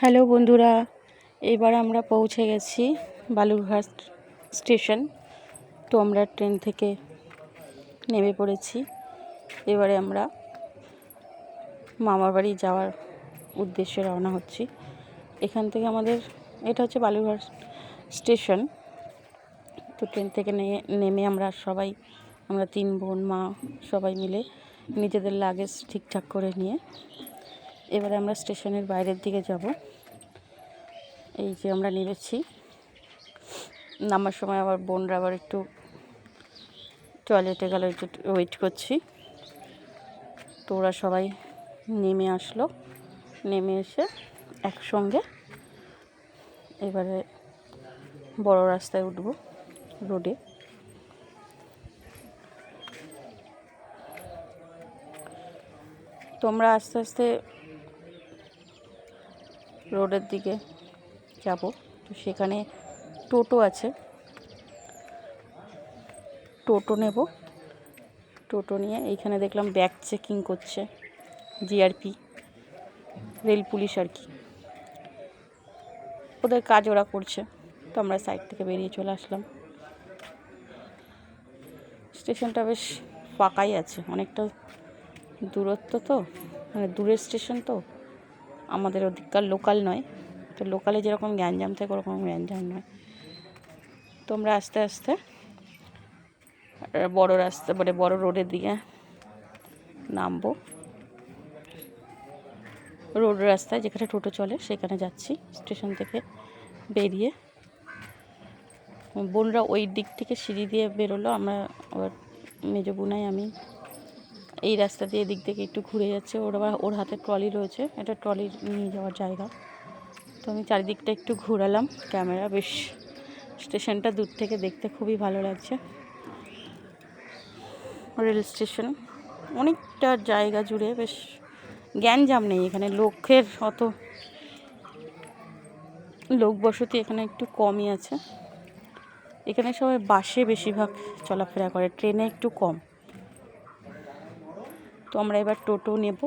Hello বন্ধুরা, এবার আমরা পৌঁছে গেছি বালুরঘাট স্টেশন। তো আমরা ট্রেন থেকে নেমে পড়েছি। এবারে আমরা মামার বাড়ি যাওয়ার উদ্দেশ্যে রওনা হচ্ছি। এখান থেকে আমাদের এটা হচ্ছে বালুরঘাট স্টেশন। তো ট্রেন থেকে নেমে আমরা 3 বোন মা সবাই মিলে নিজেদের লাগেজ ঠিকঠাক করে নিয়ে এবারে আমরা স্টেশনের বাইরের দিকে যাব। এই যে আমরা নেমেছি। নামার সময় আবার বোনরা আবার একটু টয়লেটে গেল, একটু ওয়েট করছি। তো ওরা সবাই নেমে আসলো। নেমে এসে একসঙ্গে এবারে বড় রাস্তায় উঠব, রোডে। তো আমরা আস্তে আস্তে রোডের দিকে যাব। তো সেখানে টোটো আছে, টোটো নেব। টোটো নিয়ে এইখানে দেখলাম ব্যাগ চেকিং করছে জিআরপি, রেল পুলিশ আর কি, ওদের কাজ ওরা করছে। তো আমরা সাইড থেকে বেরিয়ে চলে আসলাম। স্টেশনটা বেশ ফাঁকাই আছে, অনেকটা দূরত্ব, তো মানে দূরের স্টেশন, তো আমাদের ওদিককার লোকাল নয়। তো লোকালে যেরকম গ্যাঞ্জাম থাকে ওরকম গ্যাঞ্জাম নয়। তো আমরা আস্তে আস্তে বড় রাস্তা মানে বড় রোডের দিকে নামবো। রোড রাস্তায় যেখানে টোটো চলে সেখানে যাচ্ছি। স্টেশন থেকে বেরিয়ে বোনরা ওই দিক থেকে সিঁড়ি দিয়ে বেরোলো, আমরা আবার মেজো বোনাই আমি এই রাস্তা দিয়ে এদিক থেকে একটু ঘুরে যাচ্ছে। ওর হাতে ট্রলি রয়েছে, এটা ট্রলি নিয়ে যাওয়ার জায়গা। তো আমি চারিদিকটা একটু ঘোরালাম ক্যামেরা। বেশ স্টেশনটা দূর থেকে দেখতে খুবই ভালো লাগছে। রেল স্টেশন অনেকটা জায়গা জুড়ে, বেশ গ্যাঞ্জাম নেই এখানে, লোকের অত লোক বসতি এখানে একটু কমই আছে। এখানে সবাই বাসে বেশিরভাগ চলাফেরা করে, ট্রেনে একটু কম। তো আমরা এবার টোটো নেব,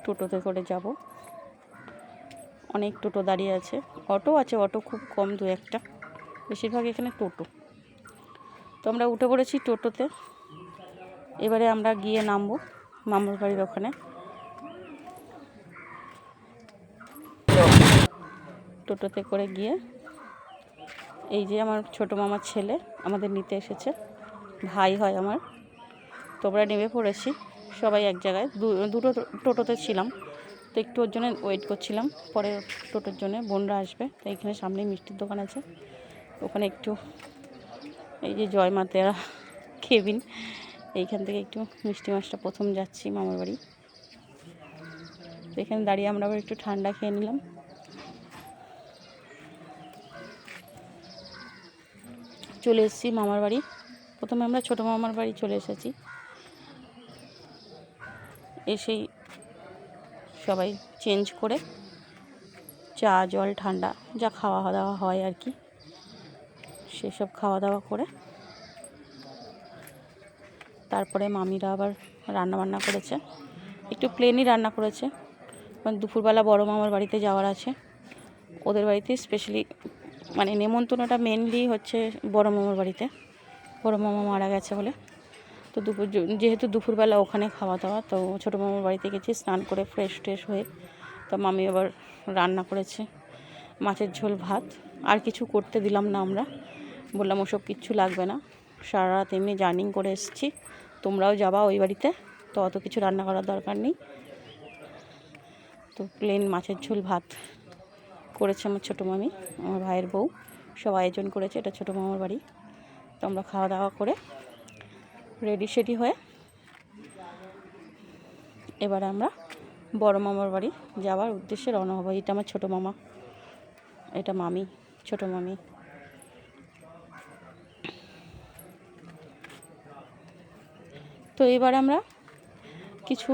টোটোতে করে যাব। অনেক টোটো দাঁড়িয়ে আছে, অটো আছে, অটো খুব কম, 2-1টা, বেশিরভাগ এখানে টোটো। তো আমরা উঠে পড়েছি টোটোতে। এবারে আমরা গিয়ে নামবো মামার বাড়ির ওখানে। টোটোতে করে গিয়ে এই যে আমার ছোটো মামার ছেলে আমাদের নিতে এসেছে, ভাই হয় আমার। তো আমরা নেমে পড়েছি সবাই এক জায়গায়। দুটো টোটোতে ছিলাম, তো একটু ওর জন্য ওয়েট করছিলাম, পরে টোটোর জন্য বোনরা আসবে। তো এইখানে সামনেই মিষ্টির দোকান আছে, ওখানে একটু এই যে জয় মা তেরা কেবিন, এইখান থেকে একটু মিষ্টি মাছটা প্রথম যাচ্ছি মামার বাড়ি। তো এখানে দাঁড়িয়ে আমরা আবার একটু ঠান্ডা খেয়ে নিলাম। চলে এসেছি মামার বাড়ি। প্রথমে আমরা ছোটো মামার বাড়ি চলে এসেছি। এসেই সবাই চেঞ্জ করে চা জল ঠান্ডা যা খাওয়া দাওয়া হয় আর কি, সেসব খাওয়া দাওয়া করে তারপরে মামিরা আবার রান্নাবান্না করেছে, একটু প্লেনই রান্না করেছে। কারণ দুপুরবেলা বড় মামার বাড়িতে যাওয়ার আছে, ওদের বাড়িতে স্পেশালি মানে নেমন্তন্নটা মেনলি হচ্ছে বড় মামার বাড়িতে, বড় মামা মারা গেছে বলে। তো যেহেতু দুপুরবেলা ওখানে খাওয়া দাওয়া, তো ছোটো মামার বাড়িতে গেছি স্নান করে ফ্রেশ হয়ে। তো মামি আবার রান্না করেছে মাছের ঝোল ভাত, আর কিছু করতে দিলাম না। আমরা বললাম ওসব কিচ্ছু লাগবে না, সারা রাত এমনি জার্নিং করে এসেছি, তোমরাও যাবা ওই বাড়িতে, তো অত কিছু রান্না করার দরকার নেই। তো প্লেন মাছের ঝোল ভাত করেছে আমার ছোটো মামি, আমার ভাইয়ের বউ, সব আয়োজন করেছে। এটা ছোটো মামার বাড়ি। তো আমরা খাওয়া দাওয়া করে রেডি হয়ে এবার আমরা বড় মামার বাড়ি যাওয়ার উদ্দেশ্যে রওনা হবো। এটা আমার ছোটো মামা, এটা মামি, ছোটো মামি। তো এবার আমরা কিছু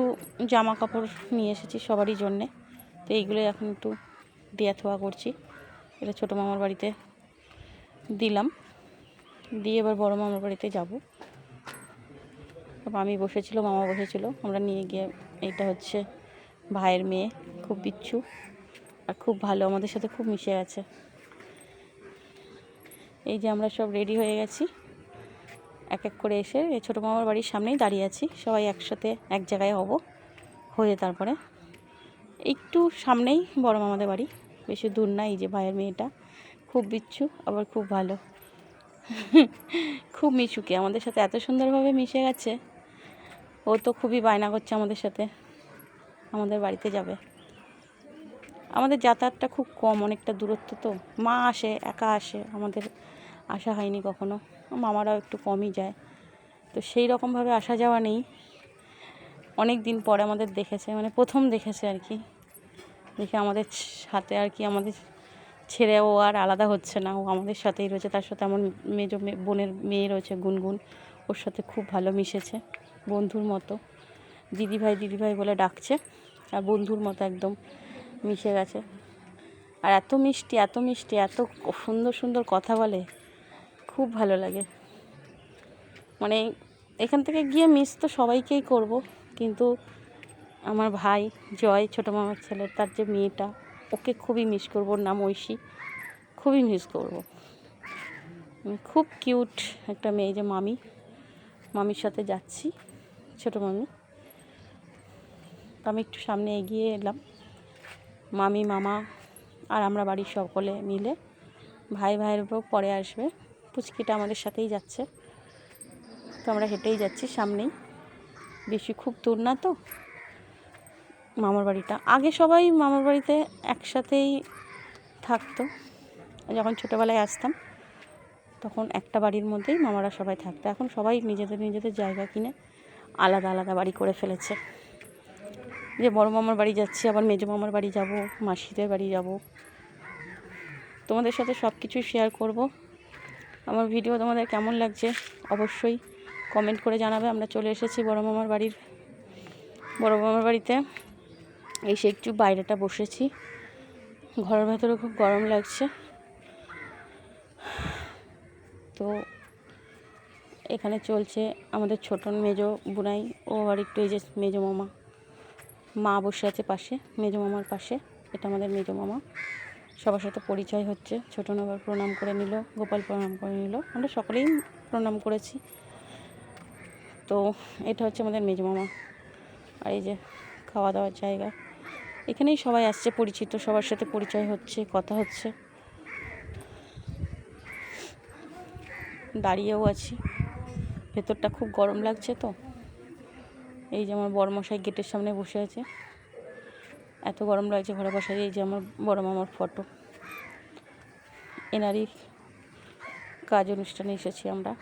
জামা কাপড় নিয়ে এসেছি সবারই জন্যে। তো এইগুলো এখন একটু দেয়া থোয়া করছি। এটা ছোটো মামার বাড়িতে দিলাম, দিয়ে এবার বড় মামার বাড়িতে যাব। মামি বসেছিল, মামা বসেছিল, আমরা নিয়ে গিয়ে, এইটা হচ্ছে ভাইয়ের মেয়ে, খুব বিচ্ছু, আর খুব ভালো, আমাদের সাথে খুব মিশে গেছে। এই যে আমরা সব রেডি হয়ে গেছি, এক এক করে এসে এই ছোটো মামার বাড়ির সামনেই দাঁড়িয়ে আছি, সবাই একসাথে এক জায়গায় হয়ে তারপরে একটু সামনেই বড় মামাদের বাড়ি, বেশি দূর না। এই যে ভাইয়ের মেয়েটা খুব বিচ্ছু, আবার খুব ভালো, খুব মিশুকে, আমাদের সাথে এত সুন্দরভাবে মিশে গেছে। ও তো খুবই বায়না করছে আমাদের সাথে, আমাদের বাড়িতে যাবে। আমাদের যাতায়াতটা খুব কম, অনেকটা দূরত্ব তো, মা আসে, একা আসে, আমাদের আসা হয়নি কখনো, মামারাও একটু কমই যায়, তো সেই রকমভাবে আসা যাওয়া নেই। অনেক দিন পরে আমাদের দেখেছে, মানে প্রথম দেখেছে আর কি, দেখে আমাদের সাথে আর কি আমাদের ছেড়ে ও আর আলাদা হচ্ছে না, ও আমাদের সাথেই রয়েছে। তার সাথে আমার বোনের মেয়ে রয়েছে গুনগুন, ওর সাথে খুব ভালো মিশেছে, বন্ধুর মতো, দিদিভাই বলে ডাকছে, আর বন্ধুর মতো একদম মিশে গেছে। আর এত মিষ্টি, এত সুন্দর সুন্দর কথা বলে, খুব ভালো লাগে। মানে এখান থেকে গিয়ে মিস তো সবাইকেই করব, কিন্তু আমার ভাই জয়, ছোটো মামার ছেলে, তার যে মেয়েটা, ওকে খুবই মিস করবো, ওর নাম ঐশী, খুবই মিস করব। খুব কিউট একটা মেয়ে, যে মামির সাথে যাচ্ছি, ছোটো মামি। আমি একটু সামনে এগিয়ে এলাম, মামি মামা আর আমরা বাড়ির সকলে মিলে, ভাইয়ের উপর পরে আসবে, পুচকিটা আমাদের সাথেই যাচ্ছে, তো আমরা হেঁটেই যাচ্ছি সামনেই, বেশি খুব দূর না তো মামার বাড়িটা। আগে সবাই মামার বাড়িতে একসাথেই থাকতো, যখন ছোটোবেলায় আসতাম তখন একটা বাড়ির মধ্যেই মামারা সবাই থাকতো। এখন সবাই নিজেদের জায়গা কিনে আলাদা বাড়ি করে ফেলেছে। যে বড় মামার বাড়ি যাচ্ছি, আবার মেজো মামার বাড়ি যাব, মাসিদের বাড়ি যাব, তোমাদের সাথে সব কিছুই শেয়ার করব। আমার ভিডিও তোমাদের কেমন লাগছে অবশ্যই কমেন্ট করে জানাবে। আমরা চলে এসেছি বড় মামার বাড়িতে, এসে একটু বাইরেটা বসেছি, ঘরের ভেতরে খুব গরম লাগছে। তো এখানে চলছে আমাদের ছোট মেজো বুনাই, ও আর একটু, এই যে মেজো মা বসে আছে পাশে, মেজো মামার পাশে, এটা আমাদের মেজো মামা। সবার সাথে পরিচয় হচ্ছে, ছোটো আবার প্রণাম করে নিল, গোপাল প্রণাম করে নিল, আমরা সকলেই প্রণাম করেছি। তো এটা হচ্ছে আমাদের মেজো মামা। আর এই যে খাওয়া দাওয়ার জায়গা, এখানেই সবাই আসছে, পরিচিত, সবার সাথে পরিচয় হচ্ছে, কথা হচ্ছে। দাঁড়িয়েও আছি, ভেতরটা খুব গরম লাগছে তো। এই যে আমার বড়মশাই গেটের সামনে বসে আছে, এত গরম লাগছে ঘরে বসে। এই যে আমার বড় মামার ফটো, এনারই কাজ অনুষ্ঠানে এসেছি আমরা।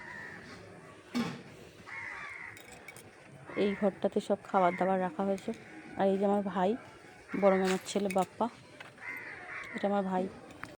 এই ঘরটাতে সব খাবার দাবার রাখা হয়েছে। আর এই যে আমার ভাই, বড় মামার ছেলে বাপ্পা, এটা আমার ভাই।